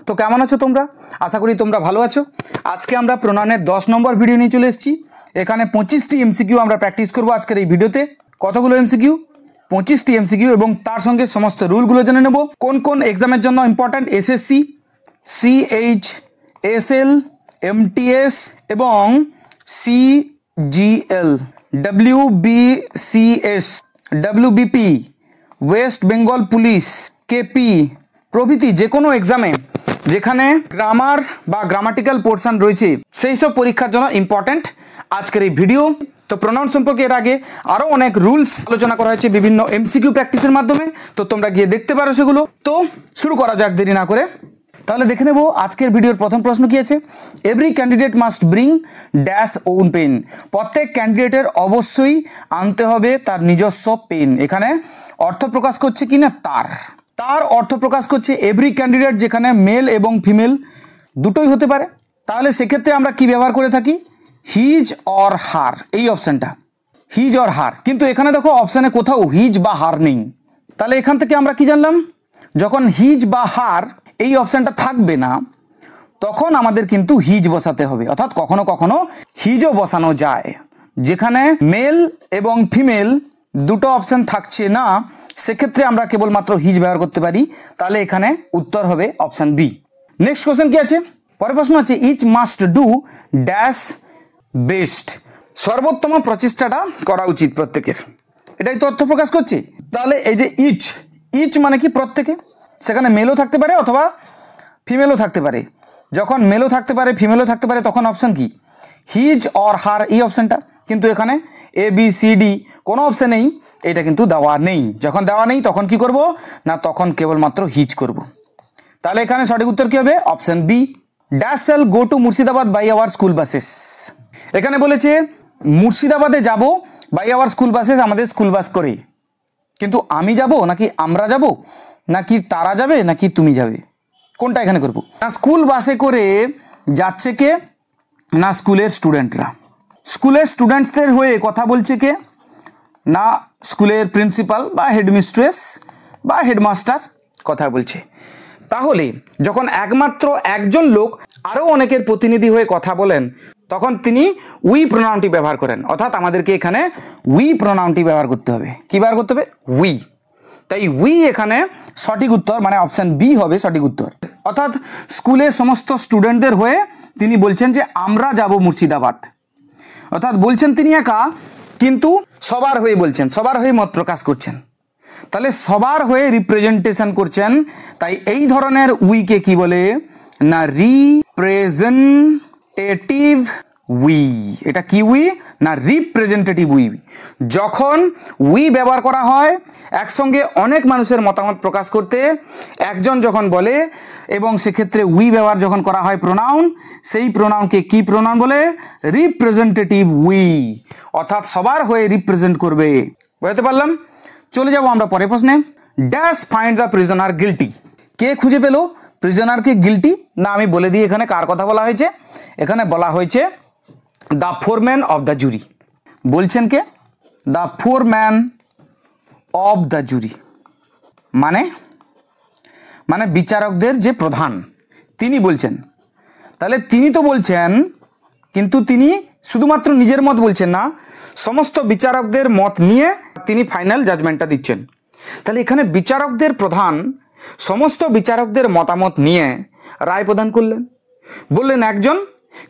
তো কেমন আছো তোমরা? আশা করি তোমরা ভালো আছো। আজকে আমরা প্রণয়নের 10 নম্বর ভিডিও নিয়ে চলে এসেছি। এখানে 25টি এমসিকিউ আমরা প্র্যাকটিস করব আজকের এই ভিডিওতে। কতগুলো এমসিকিউ? 25টি এমসিকিউ, এবং তার সঙ্গে সমস্ত রুলগুলো জেনে নেব। কোন কোন এক্সামের জন্য important, SSC, CHSL, MTS এবং CGL, WBCS, WBP, West Bengal police, KP প্রভৃতি যে কোনো এক্সামে যেখানে গ্রামার বা গ্রামাটিক্যাল পোর্শন রয়েছে সেই সব পরীক্ষার জন্য ইম্পর্ট্যান্ট আজকের এই ভিডিও। তো প্রোনাউন সম্পর্কে এর আগে আরও অনেক রুলস আলোচনা করা হয়েছে বিভিন্ন এমসিকিউ প্র্যাকটিসের মাধ্যমে, তো তোমরা গিয়ে দেখতে পারো সেগুলো। তো শুরু করা যাক দেরি না করে। তাহলে দেখে নেব আজকের ভিডিওর প্রথম প্রশ্ন কি আছে। Every candidate must bring dash own pen. প্রত্যেক ক্যান্ডিডেটের অবশ্যই আনতে হবে তার নিজস্ব পেন। এখানে অর্থ প্রকাশ করছে কি না তার অর্থ প্রকাশ করছে এভরি ক্যান্ডিডেট, যেখানে মেল এবং ফিমেল দুটোই হতে পারে। তাহলে সেক্ষেত্রে আমরা কি ব্যবহার করে থাকি? হিজ অর হার, এই অপশানটা হিজ অর হার। কিন্তু এখানে দেখো অপশানে কোথাও হিজ বা হার নেই। তাহলে এখান থেকে আমরা কি জানলাম? যখন হিজ বা হার এই অপশানটা থাকবে না তখন আমাদের কিন্তু হিজ বসাতে হবে, অর্থাৎ কখনো কখনো হিজও বসানো যায়। যেখানে মেল এবং ফিমেল দুটো অপশান থাকছে না সেক্ষেত্রে আমরা কেবলমাত্র হিজ ব্যবহার করতে পারি। তাহলে এখানে উত্তর হবে অপশান বি। নেক্সট কোশ্চেন কি আছে? পরের প্রশ্ন আছে each must do dash best. সর্বোত্তম প্রচেষ্টাটা করা উচিত প্রত্যেকের, এটাই তো অর্থ প্রকাশ করছে। তাহলে এই যে ইচ মানে কি? প্রত্যেকে। সেখানে মেলও থাকতে পারে অথবা ফিমেলও থাকতে পারে। যখন মেলও থাকতে পারে ফিমেলও থাকতে পারে তখন অপশান কি? হিজ অর হার, এই অপশানটা। কিন্তু এখানে এ বি সি ডি কোনো অপশান নেই, এটা কিন্তু দেওয়া নেই। যখন দেওয়া নেই তখন কি করব না, তখন কেবলমাত্র হিজ করব। তাহলে এখানে সঠিক উত্তর কি হবে? Option B. Dash shall go to Murshidabad by our school buses. এখানে বলেছে মুর্শিদাবাদে যাব বাই আওয়ার স্কুল বাসেস, আমাদের স্কুল বাস করে। কিন্তু আমি যাব নাকি আমরা যাব নাকি তারা যাবে নাকি তুমি যাবে, কোনটা এখানে করব? না স্কুল বাসে করে যাচ্ছে কে? না স্কুলের স্টুডেন্টরা। স্কুলের স্টুডেন্টসদের হয়ে কথা বলছে কে? না স্কুলের প্রিন্সিপাল বা হেডমিস্ট্রেস বা হেডমাস্টার কথা বলছে। তাহলে যখন একমাত্র একজন লোক আরও অনেকের প্রতিনিধি হয়ে কথা বলেন তখন তিনি উই প্রোনাউনটি ব্যবহার করেন, অর্থাৎ আমাদেরকে এখানে উই প্রোনাউনটি ব্যবহার করতে হবে। কী ব্যবহার করতে হবে? উই। তাই উই এখানে সঠিক উত্তর, মানে অপশান বি হবে সঠিক উত্তর। অর্থাৎ স্কুলের সমস্ত স্টুডেন্টদের হয়ে তিনি বলছেন যে আমরা যাব মুর্শিদাবাদ। অর্থাৎ বলছেন তিনি একা, কিন্তু সবার হয়ে বলছেন, সবার হয়ে মত প্রকাশ করছেন। তাহলে সবার হয়ে রিপ্রেজেন্টেশন করছেন। তাই এই ধরনের উইকে কি বলে না রিপ্রেজেন্টেটিভ উই। এটা কি উই? না রিপ্রেজেন্টেটিভ উই। যখন উই ব্যবহার করা হয় একসঙ্গে অনেক মানুষের মতামত প্রকাশ করতে, একজন যখন বলে এবং সেক্ষেত্রে উই ব্যবহার যখন করা হয় প্রোনাউন, সেই প্রোনাউনকে কি প্রোনাউন বলে? Representative we. অর্থাৎ সবার হয়ে রিপ্রেজেন্ট করবে। বুঝতে পারলাম? চলে যাব আমরা পরের প্রশ্নে। Dash find the prisoner guilty. কে খুঁজে পেল প্রিজনারকে গিল্টি? না আমি বলে দিই এখানে কার কথা বলা হয়েছে। এখানে বলা হয়েছে the foreman of the jury. বলছেন কে? The foreman of the jury মানে বিচারকদের যে প্রধান তিনি বলছেন। তাহলে তিনি তো বলছেন, কিন্তু তিনি শুধুমাত্র নিজের মত বলছেন না, সমস্ত বিচারকদের মত নিয়ে তিনি ফাইনাল জাজমেন্টটা দিচ্ছেন। তাহলে এখানে বিচারকদের প্রধান সমস্ত বিচারকদের মতামত নিয়ে রায় প্রদান করলেন। বললেন একজন,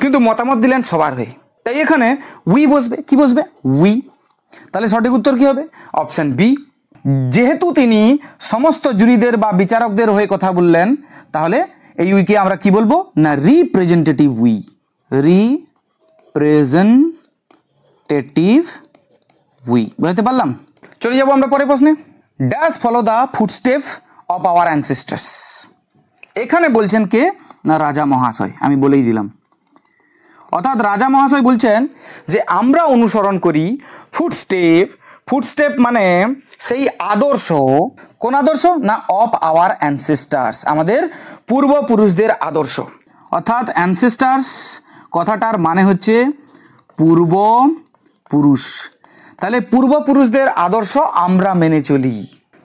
কিন্তু মতামত দিলেন সবার হয়ে। তাই এখানে উই বসবে। কি বসবে? উই। তাহলে সঠিক উত্তর কি হবে? Option B. যেহেতু তিনি সমস্ত জুরিদের বা বিচারকদের হয়ে কথা বললেন, তাহলে এই উইকে আমরা কি বলবো না রিপ্রেজেন্টেটিভ উই। Representative we. বুঝতে পারলাম? চলে যাব আমরা পরের প্রশ্নে। Dash follow the footstep of our ancestors. এখানে বলছেন কে? না রাজা মহাশয়। আমি বলেই দিলাম। অর্থাৎ রাজা মহাশয় বলছেন যে আমরা অনুসরণ করি ফুটস্টেপ মানে সেই আদর্শ। কোন আদর্শ? না অফ আওয়ার অ্যানসেস্টার্স, আমাদের পূর্বপুরুষদের আদর্শ। অর্থাৎ অ্যানসেস্টার্স কথাটার মানে হচ্ছে পূর্বপুরুষ। তাহলে পূর্বপুরুষদের আদর্শ আমরা মেনে চলি।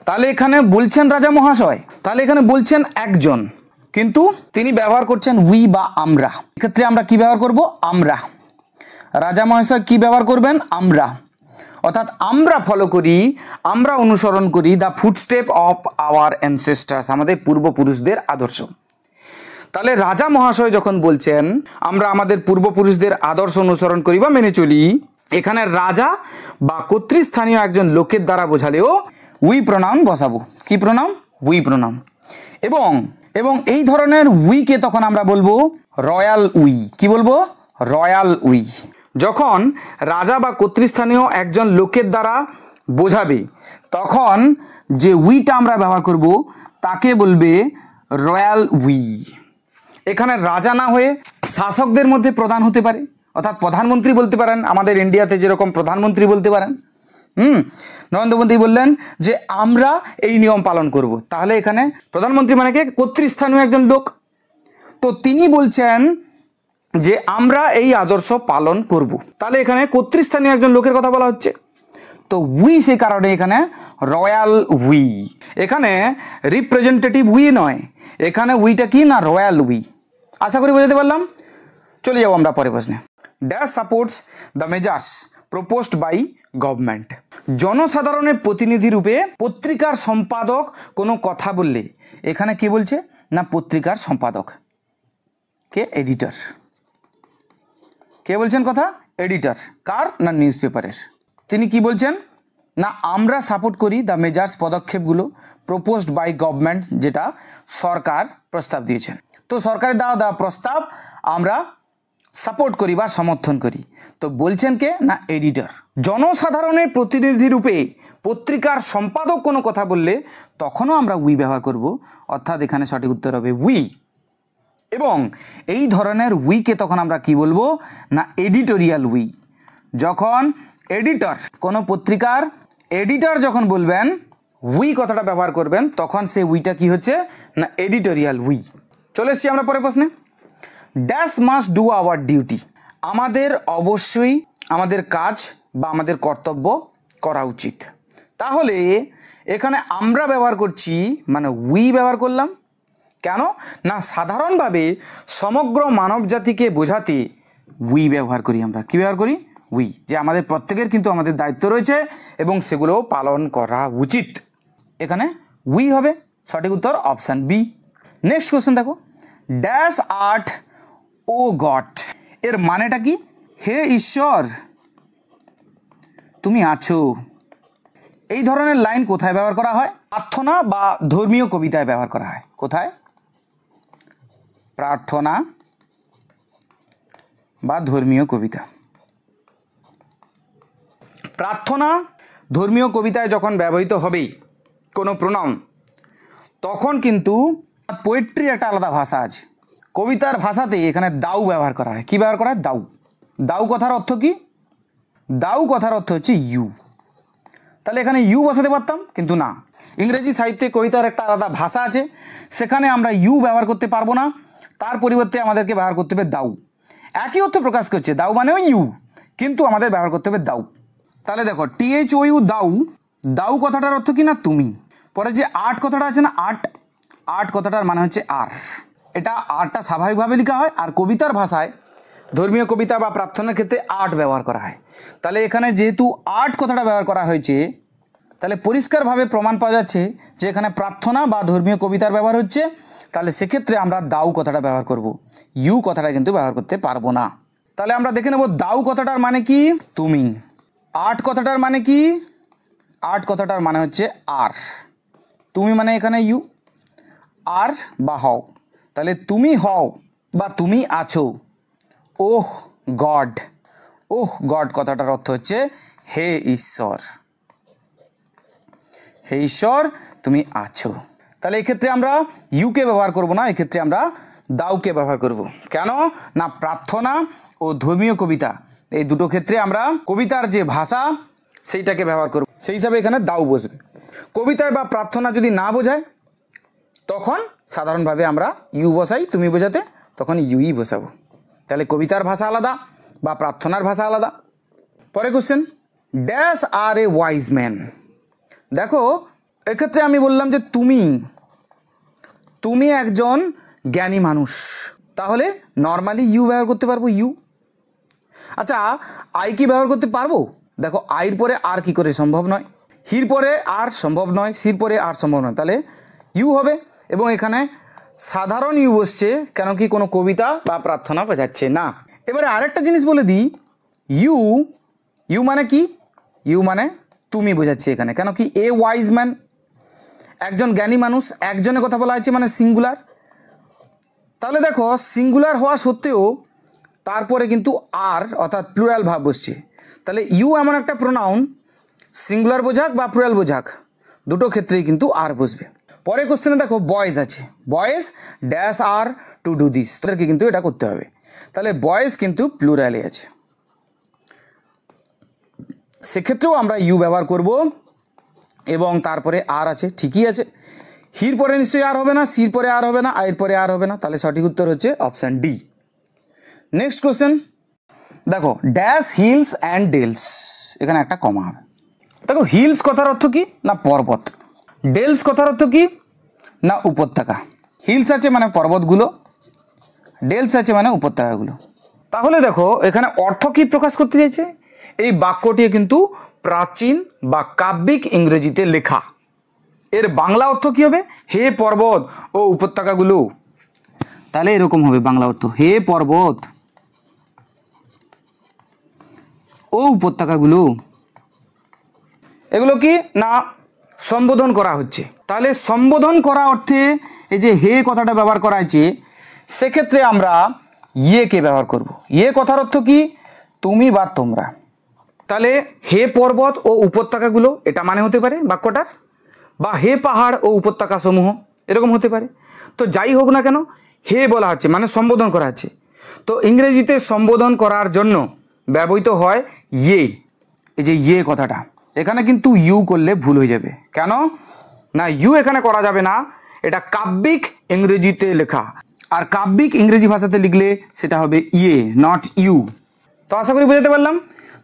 তাহলে এখানে বলছেন রাজা মহাশয়, তাহলে এখানে বলছেন একজন, কিন্তু তিনি ব্যবহার করছেন উই বা আমরা। এক্ষেত্রে আমরা কি ব্যবহার করব? আমরা। রাজা মহাশয় কি ব্যবহার করবেন? আমরা। অর্থাৎ আমরা ফলো করি, আমরা অনুসরণ করি the footstep of our ancestors, আমাদের পূর্বপুরুষদের আদর্শ। তাহলে রাজা মহাশয় যখন বলছেন আমরা আমাদের পূর্বপুরুষদের আদর্শ অনুসরণ করি বা মেনে চলি, এখানে রাজা বা কর্তৃস্থানীয় একজন লোকের দ্বারা বোঝালেও উই প্রোনাউন বসাবো। কি প্রোনাউন? We pronoun. এবং এই ধরনের উইকে তখন আমরা বলবো রয়্যাল উই। কি বলবো? Royal we. যখন রাজা বা কর্তৃস্থানীয় একজন লোকের দ্বারা বোঝাবে তখন যে উইটা আমরা ব্যবহার করব তাকে বলবে রয়্যাল উই। এখানে রাজা না হয়ে শাসকদের মধ্যে প্রধান হতে পারে, অর্থাৎ প্রধানমন্ত্রী বলতে পারেন। আমাদের ইন্ডিয়াতে যেরকম প্রধানমন্ত্রী বলতে পারেন। নরেন্দ্র মোদী বললেন যে আমরা এই নিয়ম পালন করব, তাহলে এখানে প্রধানমন্ত্রী মানে কে? কর্তৃস্থানীয় একজন লোক। তো তিনি বলছেন যে আমরা এই আদর্শ পালন করব, তাহলে এখানে কর্তৃস্থানীয় একজন লোকের কথা বলা হচ্ছে। তো উই সেই কারণে এখানে রয়্যাল উই। এখানে রিপ্রেজেন্টেটিভ উই নয়, এখানে উইটা কি না? Royal we. আশা করি বোঝাতে পারলাম। চলে যাবো আমরা পরের প্রশ্নে। Dash supports the measures proposed by government. জনসাধারণের প্রতিনিধি রূপে পত্রিকার সম্পাদক কোনো কথা বললে, এখানে কে বলছে না? পত্রিকার সম্পাদক। কে? এডিটর। কে বলছেন কথা? এডিটর। কার? না নিউজ পেপারের। তিনি কি বলছেন না আমরা সাপোর্ট করি দ্য মেজার্স পদক্ষেপগুলো প্রপোজড বাই গভর্নমেন্ট, যেটা সরকার প্রস্তাব দিয়েছেন। তো সরকারের দেওয়া প্রস্তাব আমরা সাপোর্ট করি বা সমর্থন করি। তো বলছেন কে? না এডিটর। জনসাধারণের প্রতিনিধি রূপে পত্রিকার সম্পাদক কোনো কথা বললে তখনও আমরা উই ব্যবহার করব, অর্থাৎ এখানে সঠিক উত্তর হবে উই। এবং এই ধরনের উইকে তখন আমরা কি বলবো না এডিটোরিয়াল উই। যখন এডিটর, কোনো পত্রিকার এডিটর যখন বলবেন উই কথাটা ব্যবহার করবেন, তখন সেই উইটা কি হচ্ছে না এডিটোরিয়াল উই। চলে এসছি আমরা পরের প্রশ্নে। Dash must do our duty. আমাদের অবশ্যই আমাদের কাজ বা আমাদের কর্তব্য করা উচিত। তাহলে এখানে আমরা ব্যবহার করছি মানে উই ব্যবহার করলাম। কেন না সাধারণভাবে সমগ্র মানব জাতিকে বোঝাতে উই ব্যবহার করি আমরা। কি ব্যবহার করি? উই। যে আমাদের প্রত্যেকের কিন্তু আমাদের দায়িত্ব রয়েছে এবং সেগুলো পালন করা উচিত। এখানে উই হবে সঠিক উত্তর, অপশান বি। নেক্সট কোশ্চেন দেখো। ড্যাশ আর্ট ও গড, এর মানেটা কি? হে ঈশ্বর তুমি আছো। এই ধরনের লাইন কোথায় ব্যবহার করা হয়? প্রার্থনা বা ধর্মীয় কবিতায় ব্যবহার করা হয়। কোথায়? প্রার্থনা বা ধর্মীয় কবিতা। প্রার্থনা ধর্মীয় কবিতায় যখন ব্যবহৃত হবে কোনো প্রোনাউন, তখন কিন্তু পোয়েট্রির একটা আলাদা ভাষা আছে। কবিতার ভাষাতে এখানে দাউ ব্যবহার করা হয়। কি ব্যবহার করা হয়? দাউ। দাউ কথার অর্থ কি? দাউ কথার অর্থ হচ্ছে ইউ। তাহলে এখানে ইউ বসাতে পারতাম, কিন্তু না। ইংরেজি সাহিত্যে কবিতার একটা আলাদা ভাষা আছে, সেখানে আমরা ইউ ব্যবহার করতে পারবো না, তার পরিবর্তে আমাদেরকে ব্যবহার করতে হবে দাউ। একই অর্থ প্রকাশ করছে, দাউ মানেও ইউ, কিন্তু আমাদের ব্যবহার করতে হবে দাউ। তাহলে দেখো THOU দাউ, দাউ কথাটার অর্থ কি না তুমি। পরে যে আর্ট কথাটা আছে না, আর্ট, আর্ট কথাটার মানে হচ্ছে আর। এটা আর্টটা স্বাভাবিকভাবে লেখা হয়, আর কবিতার ভাষায় ধর্মীয় কবিতা বা প্রার্থনার ক্ষেত্রে আর্ট ব্যবহার করা হয়। তাহলে এখানে যেহেতু আর্ট কথাটা ব্যবহার করা হয়েছে, তাহলে পরিষ্কারভাবে প্রমাণ পাওয়া যাচ্ছে যে এখানে প্রার্থনা বা ধর্মীয় কবিতার ব্যবহার হচ্ছে। তাহলে সেক্ষেত্রে আমরা দাউ কথাটা ব্যবহার করব, ইউ কথাটা কিন্তু ব্যবহার করতে পারবো না। তাহলে আমরা দেখে নেব দাউ কথাটার মানে কি? তুমি। আর্ট কথাটার মানে কি? আর্ট কথাটার মানে হচ্ছে আর। তুমি মানে এখানে ইউ, আর বা হও। তাহলে তুমি হও বা তুমি আছো। ওহ গড, ওহ গড কথাটার অর্থ হচ্ছে হে ঈশ্বর, হে ঈশ্বর তুমি আছো। তাহলে এক্ষেত্রে আমরা ইউকে ব্যবহার করব না, এক্ষেত্রে আমরা দাউকে ব্যবহার করব। কেন না প্রার্থনা ও ধর্মীয় কবিতা এই দুটো ক্ষেত্রে আমরা কবিতার যে ভাষা সেইটাকে ব্যবহার করব, সেই হিসাবে এখানে দাউ বসবে। কবিতায় বা প্রার্থনা যদি না বোঝায় তখন সাধারণভাবে আমরা ইউ বসাই, তুমি বোঝাতে তখন ইউই বসাবো। তাহলে কবিতার ভাষা আলাদা বা প্রার্থনার ভাষা আলাদা। পরে question, dash are a wise man. দেখো এক্ষেত্রে আমি বললাম যে তুমি, তুমি একজন জ্ঞানী মানুষ, তাহলে নর্মালি ইউ ব্যবহার করতে পারবো, ইউ। আচ্ছা, আই কি ব্যবহার করতে পারবো? দেখো, আইর পরে আর কি করে সম্ভব নয়, হির পরে আর সম্ভব নয়, সির পরে আর সম্ভব নয়, তাহলে ইউ হবে। এবং এখানে সাধারণ ইউ বসছে, কেন কি কোনো কবিতা বা প্রার্থনা বোঝাচ্ছে না। এবারে আরেকটা জিনিস বলে দিই, ইউ, ইউ মানে কি? ইউ মানে তুমি বোঝাচ্ছে এখানে, কেন কি এ ওয়াইজ ম্যান, একজন জ্ঞানী মানুষ, একজনের কথা বলা হয়েছে মানে সিঙ্গুলার। তাহলে দেখো, সিঙ্গুলার হওয়া সত্ত্বেও তারপরে কিন্তু আর অর্থাৎ প্লুরাল ভাব বসছে, তাহলে ইউ এমন একটা প্রোনাউন, সিঙ্গুলার বোঝাক বা প্লুরাল বোঝাক দুটো ক্ষেত্রেই কিন্তু আর বসবে। পরে কোশ্চেনে দেখো বয়েজ আছে, boys dash are to do this, তাদেরকে কিন্তু এটা করতে হবে, তাহলে বয়েজ কিন্তু প্লুরালে আছে, সেক্ষেত্রেও আমরা ইউ ব্যবহার করব। এবং তারপরে আর আছে, ঠিকই আছে। হির পরে নিশ্চয়ই আর হবে না, সির পরে আর হবে না, আয়ের পরে আর হবে না, তাহলে সঠিক উত্তর হচ্ছে অপশান ডি। নেক্সট কোশ্চেন দেখো, ড্যাশ হিলস অ্যান্ড ডেলস, এখানে একটা কমা হবে। দেখো, হিলস কথার অর্থ কি না পর্বত, ডেলস কথার অর্থ কি না উপত্যকা। হিলস আছে মানে পর্বতগুলো, ডেলস আছে মানে উপত্যকাগুলো। তাহলে দেখো এখানে অর্থ কি প্রকাশ করতে চাইছে, এই বাক্যটি কিন্তু প্রাচীন বা কাব্যিক ইংরেজিতে লেখা, এর বাংলা অর্থ কি হবে, হে পর্বত ও উপত্যকাগুলো, তাহলে এরকম হবে বাংলা অর্থ, হে পর্বত ও উপত্যকাগুলো। এগুলো কি না সম্বোধন করা হচ্ছে, তাহলে সম্বোধন করা অর্থে এই যে হে কথাটা ব্যবহার করা হয়েছে, সেক্ষেত্রে আমরা ইয়েকে ব্যবহার করব। ইয়ে কথার অর্থ কি তুমি বা তোমরা, তাহলে হে পর্বত ও উপত্যকাগুলো এটা মানে হতে পারে বাক্যটার, বা হে পাহাড় ও উপত্যকা সমূহ এরকম হতে পারে। তো যাই হোক না কেন, হে বলা হচ্ছে মানে সম্বোধন করা হচ্ছে, তো ইংরেজিতে সম্বোধন করার জন্য ব্যবহৃত হয় ইয়ে। এই যে ইয়ে কথাটা, এখানে কিন্তু ইউ করলে ভুল হয়ে যাবে, কেন না ইউ এখানে করা যাবে না, এটা কাব্যিক ইংরেজিতে লেখা, আর কাব্যিক ইংরেজি ভাষাতে লিখলে সেটা হবে ইয়ে, নট ইউ। তো আশা করি বোঝাতে পারলাম।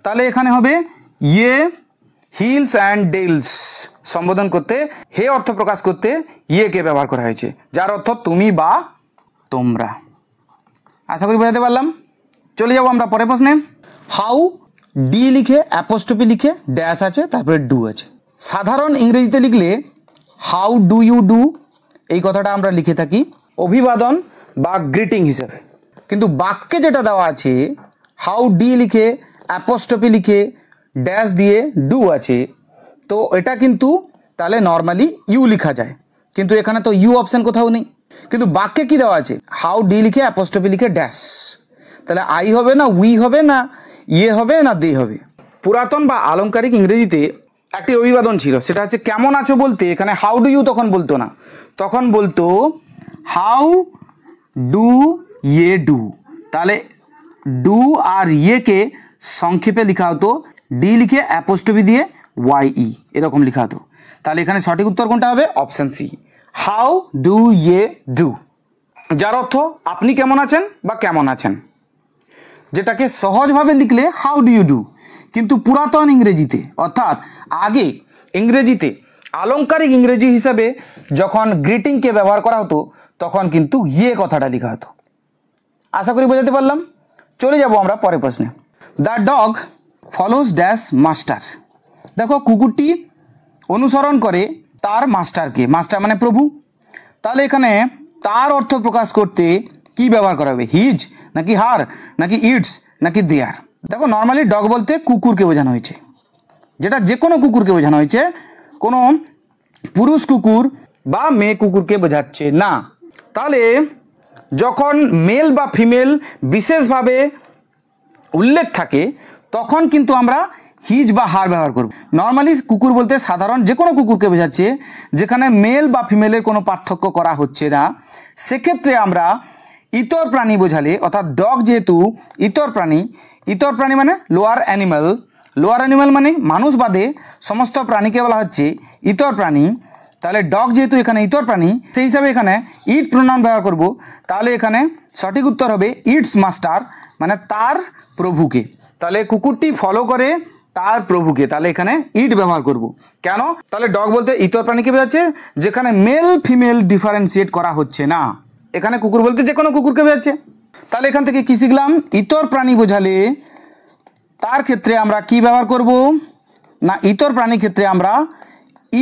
তাহলে এখানে হবে ইয়ে হিলস অ্যান্ড ডেলস, সম্বোধন করতে হে অর্থ প্রকাশ করতে ইয়েকে ব্যবহার করা হয়েছে, যার অর্থ তুমি বা তোমরা। আশা করি বোঝাতে পারলাম। চলে যাব আমরা পরের প্রশ্নে। হাউ, ডি লিখে অ্যাপোস্ট্রফি লিখে ড্যাশ আছে, তারপরে ডু আছে। সাধারণ ইংরেজিতে লিখলে হাউ ডু ইউ ডু, এই কথাটা আমরা লিখে থাকি অভিবাদন বা গ্রিটিং হিসেবে, কিন্তু বাক্যে যেটা দেওয়া আছে হাউ ডি লিখে অ্যাপোস্ট্রফি লিখে ড্যাশ দিয়ে ডু আছে, তো এটা কিন্তু তাহলে নর্মালি ইউ লেখা যায়, কিন্তু এখানে তো ইউ অপশান কোথাও নেই। কিন্তু বাক্যে কি দেওয়া আছে, হাউ ডি লিখে অ্যাপোস্ট্রফি লিখে ড্যাশ, তাহলে আই হবে না উই হবে না ইয়ে হবে না দে হবে। পুরাতন বা আলংকারিক ইংরেজিতে একটি অভিবাদন ছিল, সেটা হচ্ছে কেমন আছো বলতে এখানে হাউ ডু ইউ তখন বলতো না, তখন বলতো হাউ ডু ইয়ে ডু, তাহলে ডু আর ইয়েকে সংক্ষেপে লেখা হতো ডি লিখে অ্যাপোস্ট্রফি দিয়ে ওয়াই ই, এরকম লেখা হতো। তাহলে এখানে সঠিক উত্তর কোনটা হবে, অপশান সি, হাউ ডু ইয়ে ডু, যার অর্থ আপনি কেমন আছেন বা কেমন আছেন, যেটাকে সহজভাবে লিখলে হাউ ডু ইউ ডু, কিন্তু পুরাতন ইংরেজিতে অর্থাৎ আগে ইংরেজিতে আলংকারিক ইংরেজি হিসাবে যখন গ্রিটিংকে ব্যবহার করা হতো তখন কিন্তু ইয়ে কথাটা লেখা হতো। আশা করি বোঝাতে পারলাম। চলে যাব আমরা পরের প্রশ্নে। The dog follows dash master, দেখো কুকুরটি অনুসরণ করে তার মাস্টারকে, মাস্টার মানে প্রভু, তাহলে এখানে তার অর্থ প্রকাশ করতে কি ব্যবহার করা হবে, হিজ নাকি হার নাকি ইটস নাকি দেয়ার। দেখো নর্মালি ডগ বলতে কুকুরকে বোঝানো হয়েছে, যেটা যে কোনো কুকুরকে বোঝানো হয়েছে, কোনো পুরুষ কুকুর বা মেয়ে কুকুরকে বোঝাচ্ছে না। তাহলে যখন মেল বা ফিমেল বিশেষভাবে উল্লেখ থাকে তখন কিন্তু আমরা হিজ বা হার ব্যবহার করব। নর্মালি কুকুর বলতে সাধারণ যে কোনো কুকুরকে বোঝাচ্ছে, যেখানে মেল বা ফিমেলের কোনো পার্থক্য করা হচ্ছে না, সেক্ষেত্রে আমরা ইতর প্রাণী বোঝালে, অর্থাৎ ডগ যেহেতু ইতর প্রাণী মানে লোয়ার অ্যানিমাল মানে মানুষ বাদে সমস্ত প্রাণীকে বলা হচ্ছে ইতর প্রাণী, তাহলে ডগ যেহেতু এখানে ইতর প্রাণী, সেই হিসাবে এখানে ইট প্রোনাউন ব্যবহার করব। তাহলে এখানে সঠিক উত্তর হবে ইটস মাস্টার, মানে তার প্রভুকে। তাহলে কুকুরটি ফলো করে তার প্রভুকে, তাহলে এখানে ইট ব্যবহার করব। কেন, তাহলে ডগ বলতে ইতর প্রাণীকে বোঝাচ্ছে যেখানে মেল ফিমেল ডিফারেন্সিয়েট করা হচ্ছে না, এখানে কুকুর বলতে যে কোনো কুকুরকে বোঝাচ্ছে। তাহলে এখান থেকে কি শিখলাম, ইতর প্রাণী বোঝালে তার ক্ষেত্রে আমরা কি ব্যবহার করব না, ইতর প্রাণীর ক্ষেত্রে আমরা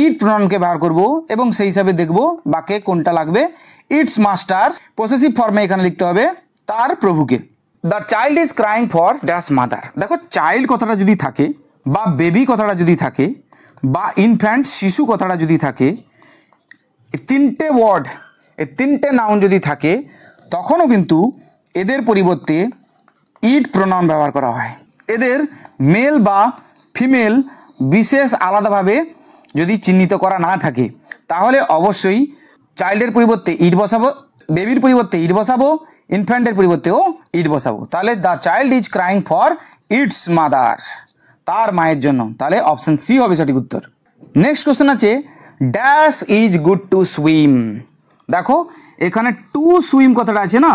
ইট প্রনাউনকে ব্যবহার করব এবং সেই হিসাবে দেখব বাক্যে কোনটা লাগবে। ইটস মাস্টার, পসেসিভ ফর্মে এখানে লিখতে হবে তার প্রভুকে। The child is crying for dash mother. দেখো চাইল্ড কথাটা যদি থাকে বা বেবি কথাটা যদি থাকে বা ইনফ্যান্ট শিশু কথাটা যদি থাকে, এই তিনটে ওয়ার্ড, এই তিনটে নাউন যদি থাকে, তখনও কিন্তু এদের পরিবর্তে ইট প্রনাউন ব্যবহার করা হয়। এদের মেল বা ফিমেল বিশেষ আলাদাভাবে যদি চিহ্নিত করা না থাকে, তাহলে অবশ্যই চাইল্ডের পরিবর্তে ইট বসাবো, বেবির পরিবর্তে ইট বসাবো, ইনফ্যান্টের পরিবর্তেও ইট বসাবো। তাহলে the child is crying for its mother, তার মায়ের জন্য। তাহলে অপশন সি হবে সঠিক উত্তর। নেক্সট কোশ্চেন আছে, dash is good to swim. দেখো এখানে টু সুইম কথাটা আছে না,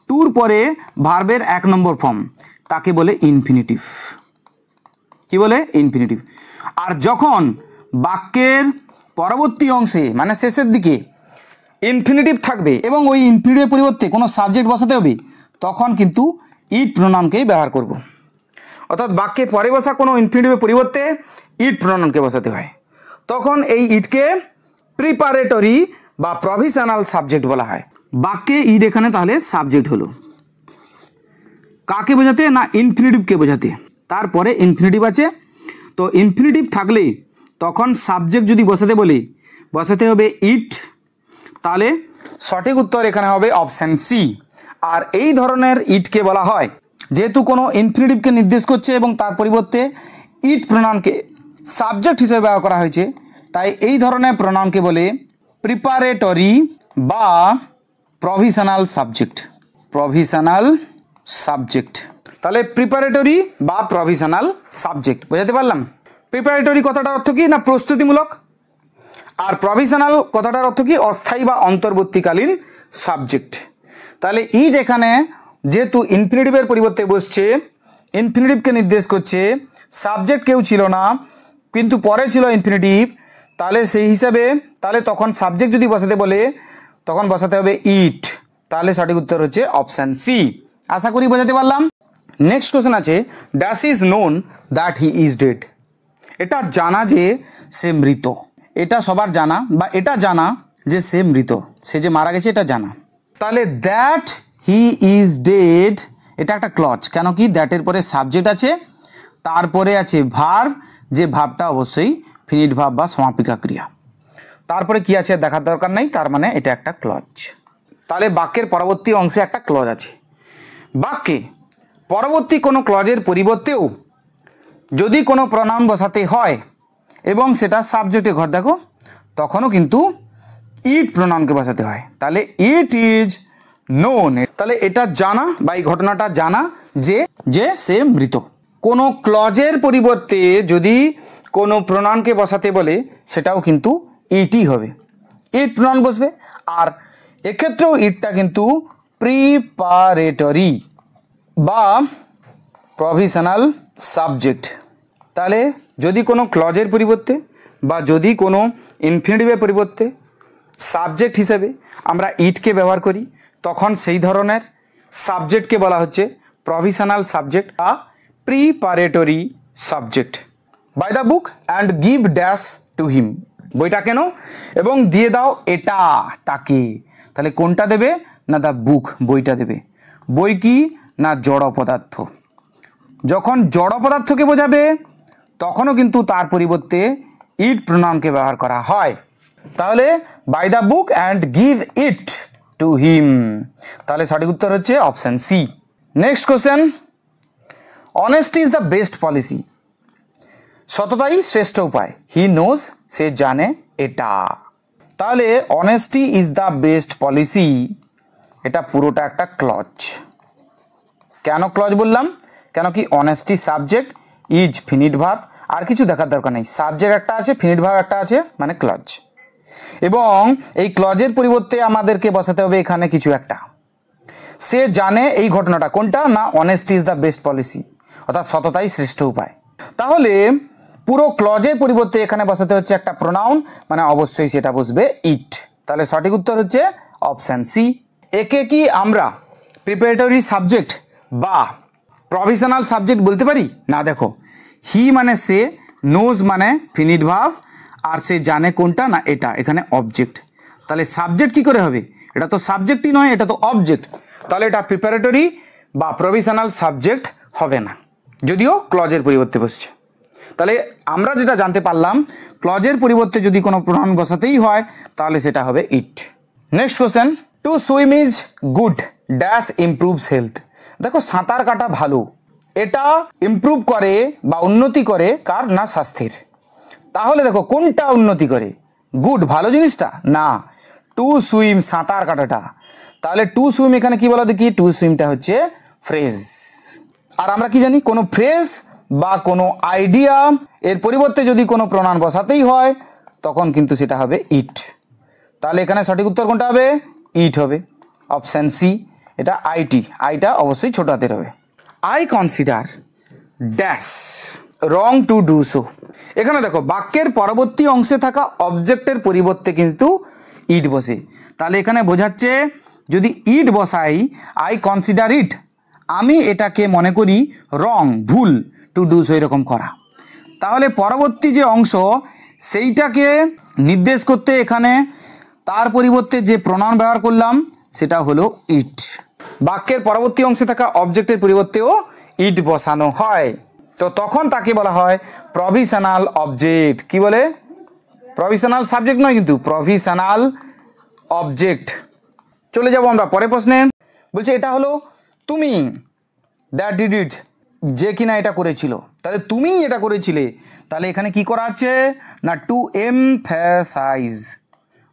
টুর পরে ভার্বের 1 নম্বর ফর্ম, তাকে বলে ইনফিনিটিভ। কি বলে? ইনফিনিটিভ। আর যখন বাক্যের পরবর্তী অংশে মানে শেষের দিকে ইনফিনিটিভ থাকবে এবং ওই ইনফিনিটিভের পরিবর্তে কোনো সাবজেক্ট বসাতে হবে, তখন কিন্তু ইট প্রনাউনকেই ব্যবহার করব। অর্থাৎ বাক্যে পরে বসা কোনো ইনফিনিটিভের পরিবর্তে ইট প্রনাউনকে বসাতে হয়, তখন এই ইটকে প্রিপারেটরি বা প্রভিশনাল সাবজেক্ট বলা হয়। বাক্যে ইট এখানে তাহলে সাবজেক্ট হলো, কাকে বোঝাতে না, ইনফিনিটিভকে বোঝাতে। তারপরে ইনফিনিটিভ আছে, তো ইনফিনিটিভ থাকলে তখন সাবজেক্ট যদি বসাতে হবে ইট, তাহলে সঠিক উত্তর এখানে হবে অপশান সি। আর এই ধরনের ইটকে বলা হয়, যেহেতু কোনো ইনফিনিটিভকে নির্দেশ করছে এবং তার পরিবর্তে ইট প্রনাউনকে সাবজেক্ট হিসেবে ব্যবহার করা হয়েছে, তাই এই ধরনের প্রনাউনকে বলে প্রিপারেটরি বা প্রভিশনাল সাবজেক্ট। প্রভিশনাল সাবজেক্ট, তাহলে প্রিপারেটরি বা প্রভিশনাল সাবজেক্ট বোঝাতে পারলাম। প্রিপারেটরি কথাটার অর্থ কি না, প্রস্তুতিমূলক। আর প্রভিশনাল কথাটার অর্থ কি, অস্থায়ী বা অন্তর্বর্তীকালীন সাবজেক্ট। তাহলে ইজ এখানে যেহেতু ইনফিনিটিভের পরিবর্তে বসছে, ইনফিনিটিভকে নির্দেশ করছে, সাবজেক্ট কেউ ছিল না কিন্তু পরে ছিল ইনফিনিটিভ, তাহলে সেই হিসাবে তাহলে তখন সাবজেক্ট যদি বসাতে বলে তখন বসাতে হবে ইট। তাহলে সঠিক উত্তর হচ্ছে অপশান সি। আশা করি বোঝাতে পারলাম। নেক্সট কোশ্চেন আছে, dash is known that he is dead. এটা জানা যে সে মৃত, এটা সবার জানা বা এটা জানা যে সে মৃত, সে যে মারা গেছে এটা জানা। তাহলে দ্যাট হি ইজ ডেড এটা একটা ক্লজ, কেন কি দ্যাটের পরে সাবজেক্ট আছে, তারপরে আছে ভার্ব, যে ভার্বটা অবশ্যই ফিনিট ভার্ব বা সমাপিকা ক্রিয়া। তারপরে কি আছে দেখার দরকার নেই, তার মানে এটা একটা ক্লজ। তাহলে বাক্যের পরবর্তী অংশে একটা ক্লজ আছে। বাক্যে পরবর্তী কোনো ক্লজের পরিবর্তেও যদি কোনো প্রনাউন বসাতে হয় এবং সেটা সাবজেক্টে ঘর দেখো, তখনও কিন্তু ইট প্রনাউনকে বসাতে হয়। তাহলে ইট ইজ নোন, তাহলে এটা জানা বা এই ঘটনাটা জানা যে সে মৃত। কোনো ক্লজের পরিবর্তে যদি কোনো প্রনাউনকে বসাতে বলে সেটাও কিন্তু ইটই হবে, ইট প্রনাউন বসবে। আর এক্ষেত্রেও ইটটা কিন্তু প্রিপারেটরি বা প্রভিশনাল সাবজেক্ট। তাহলে যদি কোনো ক্লজের পরিবর্তে বা যদি কোনো ইনফিনিটিভের পরিবর্তে সাবজেক্ট হিসেবে আমরা ইটকে ব্যবহার করি, তখন সেই ধরনের সাবজেক্টকে বলা হচ্ছে প্রভিশনাল সাবজেক্ট বা preparatory subject. Buy the book and give dash to him, বইটা কেন এবং দিয়ে দাও এটা তাকে। তাহলে কোনটা দেবে না, দ্য বুক, বইটা দেবে। বই কি না, জড় পদার্থ। যখন জড় পদার্থকে বোঝাবে তখনও কিন্তু তার পরিবর্তে ইট প্রনাউনকে ব্যবহার করা হয়। তাহলে buy the book and give it to him, তাহলে সঠিক উত্তর হচ্ছে option C. Next question, honesty is the best policy. সততাই শ্রেষ্ঠ উপায়। হি নোজ, সে জানে এটা। তাহলে honesty is the best policy, এটা পুরোটা একটা ক্লজ। কেন ক্লজ বললাম, কেন কি honesty subject, is finite verb, আর কিছু দেখার দরকার নেই। সাবজেক্ট একটা আছে, ফিনিট ভার্ব একটা আছে, মানে ক্লজ। এবং এই ক্লজের পরিবর্তে আমাদেরকে বসাতে হবে এখানে কিছু একটা। সে জানে এই ঘটনাটা কোনটা না, honesty is the best policy, অর্থাৎ সততাই শ্রেষ্ঠ উপায়। তাহলে পুরো ক্লজের পরিবর্তে এখানে বসাতে হচ্ছে একটা প্রোনাউন, মানে অবশ্যই সেটা বসবে ইট। তাহলে সঠিক উত্তর হচ্ছে অপশান সি। একে কি আমরা প্রিপারেটরি সাবজেক্ট বা প্রভিশনাল সাবজেক্ট বলতে পারি না? দেখো, হি মানে সে, নোজ মানে ফিনিট ভার্ব, আর সে জানে কোনটা না এটা, এখানে অবজেক্ট। তাহলে সাবজেক্ট কি করে হবে? এটা তো সাবজেক্টই নয়, এটা তো অবজেক্ট। তাহলে এটা প্রিপারেটরি বা প্রভিশনাল সাবজেক্ট হবে না, যদিও ক্লজের পরিবর্তে বসছে। তাহলে আমরা যেটা জানতে পারলাম, ক্লজের পরিবর্তে যদি কোনো প্রোনাউন বসাতেই হয় তাহলে সেটা হবে it. Next question, to swim is good dash improves health. দেখো, সাঁতার কাটা ভালো, এটা ইমপ্রুভ করে বা উন্নতি করে কার না? স্বাস্থ্যের। তাহলে দেখো কোনটা উন্নতি করে? গুড ভালো জিনিসটা না, টু সুইম সাঁতার কাটাটা। তাহলে টু সুইম এখানে কি বলা দেখি? টু সুইমটা হচ্ছে ফ্রেজ। আর আমরা কি জানি, কোনো ফ্রেজ বা কোনো আইডিয়া এর পরিবর্তে যদি কোনো প্রোনাউন বসাতেই হয় তখন কিন্তু সেটা হবে ইট। তাহলে এখানে সঠিক উত্তর কোনটা হবে? ইট হবে, অপশান সি। এটা আইটি, আইটা অবশ্যই ছোট হাতের হবে। I consider dash wrong to do so. এখানে দেখো বাক্যের পরবর্তী অংশে থাকা অবজেক্টের পরিবর্তে কিন্তু ইট বসে। তাহলে এখানে বোঝাচ্ছে যদি ইট বসাই, আই কনসিডার ইট, আমি এটাকে মনে করি রং, ভুল, টু ডু সো এরকম করা। তাহলে পরবর্তী যে অংশ সেইটাকে নির্দেশ করতে এখানে তার পরিবর্তে যে প্রোনাউন ব্যবহার করলাম সেটা হলো ইট। বাক্যের পরবর্তী অংশে থাকা অবজেক্টের পরিবর্তেও ইট বসানো হয়, তো তখন তাকে বলা হয় প্রভিশনাল অবজেক্ট। কি বলে? প্রভিশনাল সাবজেক্ট নয় কিন্তু, প্রভিশনাল অবজেক্ট। চলে যাব আমরা পরের প্রশ্নে। বলছে এটা হলো তুমি, দ্যাট ডিড ইট, যে কিনা এটা করেছিল। তাহলে তুমি এটা করেছিলে, তাহলে এখানে কি করা আছে না? টু এমফ্যাসাইজ,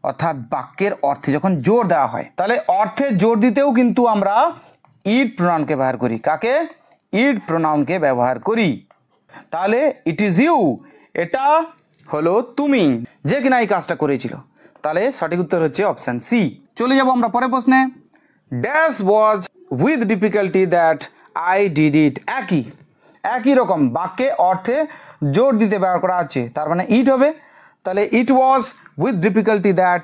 অর্থাৎ বাক্যের অর্থে যখন জোর দেওয়া হয়, তাহলে অর্থে জোর দিতেও কিন্তু আমরা ইট প্রোনাউনকে ব্যবহার করি। কাকে? ইট প্রোনাউনকে ব্যবহার করি। তাহলে ইট ইজ ইউ, এটা হলো তুমি, যে কিনা এই কাজটা করেছিল। তাহলে সঠিক উত্তর হচ্ছে অপশান সি। চলে যাব আমরা পরের প্রশ্নে। Dash was with difficulty that I did ইট। একই রকম বাক্যে অর্থে জোর দিতে ব্যবহার করা আছে, তার মানে ইট হবে। তাহলে it was with difficulty that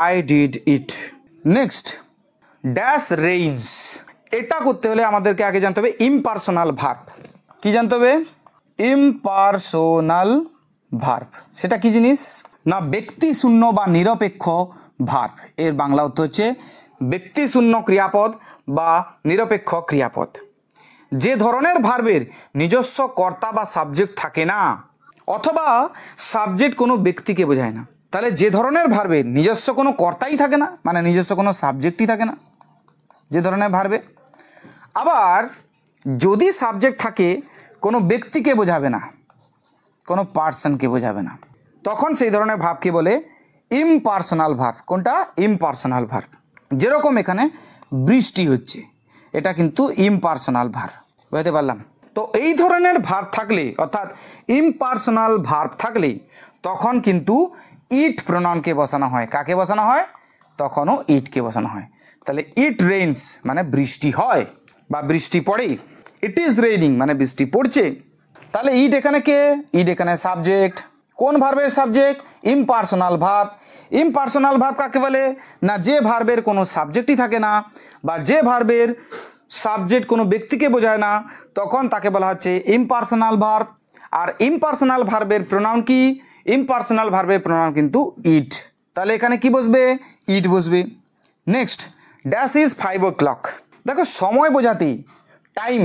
I did it. Next, dash rains. এটা করতে হলে আমাদেরকে আগে জানতে হবে ইমপার্সোনাল ভার্ব। কি জানতে হবে? Impersonal verb. সেটা কি জিনিস না? ব্যক্তি শূন্য বা নিরপেক্ষ ভার্ব। এর বাংলা অর্থ হচ্ছে ব্যক্তি শূন্য ক্রিয়াপদ বা নিরপেক্ষ ক্রিয়াপদ। যে ধরনের ভার্বের নিজস্ব কর্তা বা সাবজেক্ট থাকে না, অথবা সাবজেক্ট কোনো ব্যক্তিকে বোঝায় না। তাহলে যে ধরনের ভার্বের নিজস্ব কোনো কর্তাই থাকে না, মানে নিজস্ব কোনো সাবজেক্টই থাকে না যে ধরনের ভার্বে। আবার যদি সাবজেক্ট থাকে, কোনো ব্যক্তিকে বোঝাবে না, কোনো পার্সনকে বোঝাবে না, তখন সেই ধরনের ভার্বকে বলে ইমপার্সোনাল ভার্ব। কোনটা? Impersonal verb. যেরকম এখানে বৃষ্টি হচ্ছে, এটা কিন্তু ইমপার্সোনাল ভার্ব। বুঝতে পারলাম? তো এই ধরনের ভার্ব থাকলে, অর্থাৎ ইমপার্সোনাল ভার্ব থাকলে, তখন কিন্তু ইট প্রোনাউনকে বসানো হয়। কাকে বসানো হয়? তখনও ইটকে বসানো হয়। তাহলে ইট রেইনস মানে বৃষ্টি হয় বা বৃষ্টি পড়ে। ইট ইজ রেইনিং মানে বৃষ্টি পড়ছে। তাহলে ইট এখানে কে? ইট এখানে সাবজেক্ট। কোন ভার্বের subject? Impersonal verb. Impersonal verb কাকে বলে না? যে ভার্বের কোনো সাবজেক্টই থাকে না বা যে ভার্বের সাবজেক্ট কোনো ব্যক্তিকে বোঝায় না, তখন তাকে বলা হচ্ছে ইমপার্সোনাল ভার্ব। আর ইমপার্সোনাল ভার্বের প্রোনাউন কি? ইমপার্সোনাল ভার্বের প্রোনাউন কিন্তু ইট। তাহলে এখানে কি বসবে? ইট বসবে। Next, dash is 5 o'clock। দেখো, সময় বোঝাতে, টাইম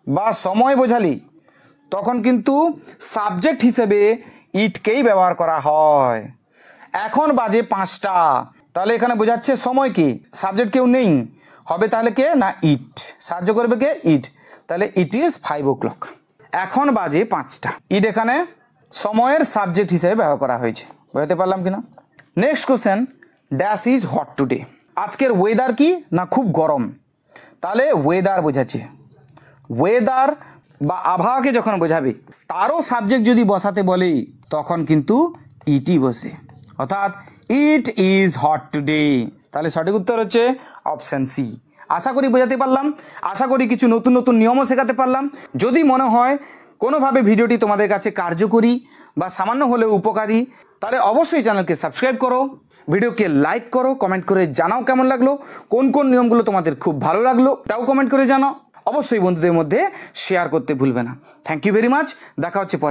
বা সময় বোঝালে তখন কিন্তু সাবজেক্ট হিসেবে ইটকেই ব্যবহার করা হয়। এখন বাজে 5টা, তাহলে এখানে বোঝাচ্ছে সময় কি? সাবজেক্ট কেউ নেই, হবে তাহলে কে না? ইট। সাহায্য করবে কে? ইট। তাহলে ইট ইজ 5 o'clock, এখন বাজে 5টা। ইট এখানে সময়ের সাবজেক্ট হিসেবে ব্যবহার করা হয়েছে। বুঝতে পারলাম কিনা? Next question, dash is hot today. আজকের ওয়েদার কি না? খুব গরম। তাহলে ওয়েদার বোঝাচ্ছে। ওয়েদার বা আবহাওয়াকে যখন বোঝাবে, তারও সাবজেক্ট যদি বসাতে বলে তখন কিন্তু ইটই বসে, অর্থাৎ ইট ইজ হট টুডে। তাহলে সঠিক উত্তর হচ্ছে অপশান সি। আশা করি বোঝাতে পারলাম, আশা করি কিছু নতুন নতুন নিয়মও শেখাতে পারলাম। যদি মনে হয় কোনোভাবে ভিডিওটি তোমাদের কাছে কার্যকরী বা সামান্য হলেও উপকারী, তাহলে অবশ্যই চ্যানেলকে সাবস্ক্রাইব করো, ভিডিওকে লাইক করো, কমেন্ট করে জানাও কেমন লাগলো, কোন কোন নিয়মগুলো তোমাদের খুব ভালো লাগলো তাও কমেন্ট করে জানাও। অবশ্যই বন্ধুদের মধ্যে শেয়ার করতে ভুলবে না। থ্যাংক ইউ ভেরি মাচ, দেখা হচ্ছে পরে।